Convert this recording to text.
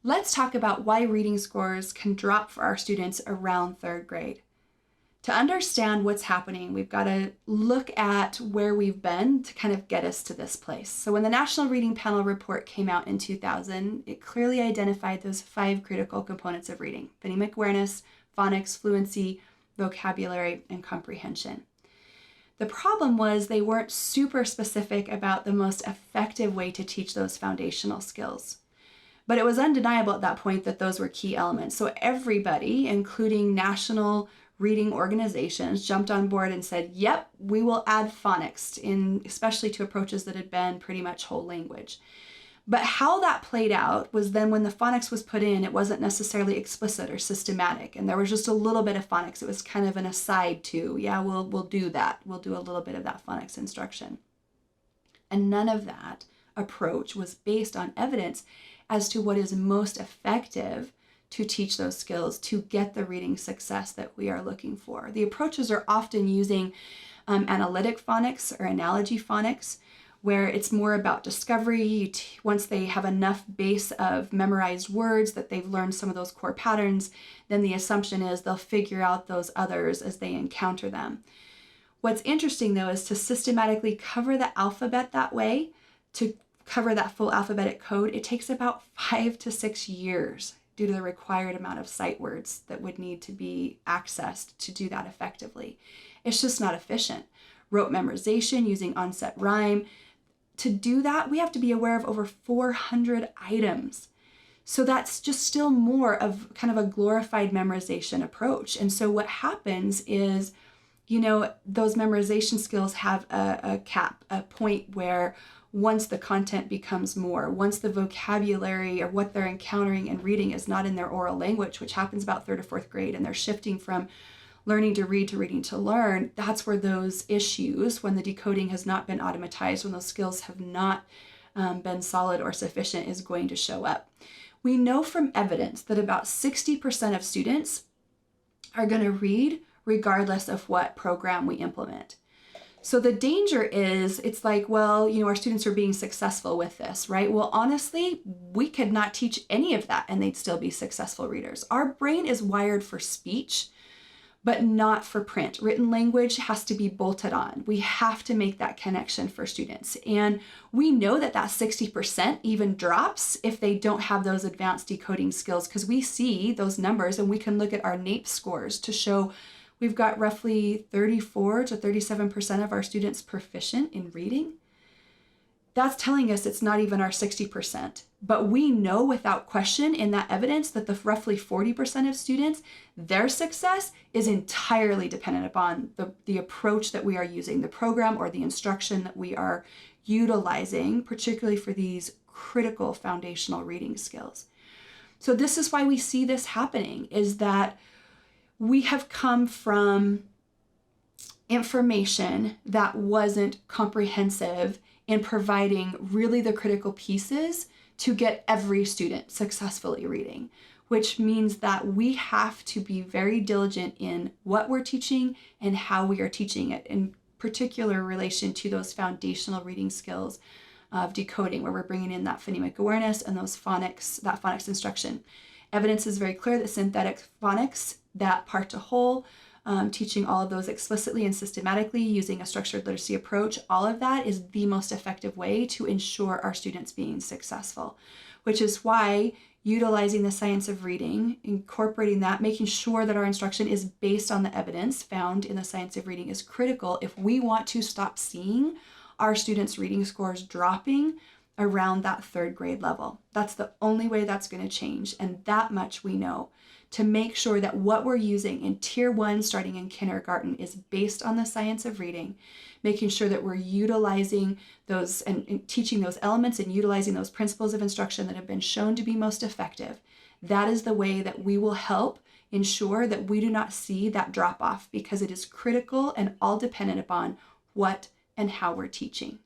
let's talk about why reading scores can drop for our students around third grade. To understand what's happening, we've got to look at where we've been to kind of get us to this place. So when the National Reading Panel report came out in 2000, it clearly identified those 5 critical components of reading: phonemic awareness, phonics, fluency, vocabulary, and comprehension. The problem was they weren't super specific about the most effective way to teach those foundational skills. But it was undeniable at that point that those were key elements. So everybody, including national reading organizations, jumped on board and said, yep, we will add phonics, especially to approaches that had been pretty much whole language. But how that played out was then when the phonics was put in, it wasn't necessarily explicit or systematic. And there was just a little bit of phonics. It was kind of an aside to, yeah, we'll do that. We'll do a little bit of that phonics instruction. And none of that approach was based on evidence as to what is most effective to teach those skills, to get the reading success that we are looking for. The approaches are often using analytic phonics or analogy phonics, where it's more about discovery. Once they have enough base of memorized words that they've learned some of those core patterns, then the assumption is they'll figure out those others as they encounter them. What's interesting though is to systematically cover the alphabet that way, to cover that full alphabetic code, it takes about 5 to 6 years due to the required amount of sight words that would need to be accessed to do that effectively. It's just not efficient. Rote memorization using onset rhyme. To do that, we have to be aware of over 400 items. So that's just still more of kind of a glorified memorization approach. And so what happens is, those memorization skills have a cap, a point where once the content becomes more, once the vocabulary or what they're encountering and reading is not in their oral language, which happens about 3rd or 4th grade, and they're shifting from learning to read to reading to learn, that's where those issues, when the decoding has not been automatized, when those skills have not been solid or sufficient, is going to show up. We know from evidence that about 60% of students are going to read regardless of what program we implement. So the danger is, it's like, well, our students are being successful with this, right? Well, honestly, we could not teach any of that and they'd still be successful readers. Our brain is wired for speech, but not for print. Written language has to be bolted on. We have to make that connection for students. And we know that 60% even drops if they don't have those advanced decoding skills, because we see those numbers and we can look at our NAEP scores to show we've got roughly 34 to 37% of our students proficient in reading. That's telling us it's not even our 60%. But we know without question in that evidence that the roughly 40% of students, their success is entirely dependent upon the approach that we are using, the program or the instruction that we are utilizing, particularly for these critical foundational reading skills. So this is why we see this happening, is that we have come from information that wasn't comprehensive in providing really the critical pieces to get every student successfully reading, which means that we have to be very diligent in what we're teaching and how we are teaching it, in particular relation to those foundational reading skills of decoding, where we're bringing in that phonemic awareness and those phonics, that phonics instruction. Evidence is very clear that synthetic phonics, that part to whole, teaching all of those explicitly and systematically using a structured literacy approach, all of that is the most effective way to ensure our students being successful, which is why utilizing the science of reading, incorporating that, making sure that our instruction is based on the evidence found in the science of reading is critical if we want to stop seeing our students' reading scores dropping around that 3rd grade level. That's the only way that's going to change, and that much we know. To make sure that what we're using in Tier 1 starting in kindergarten is based on the science of reading, making sure that we're utilizing those and teaching those elements and utilizing those principles of instruction that have been shown to be most effective. That is the way that we will help ensure that we do not see that drop off, because it is critical and all dependent upon what and how we're teaching.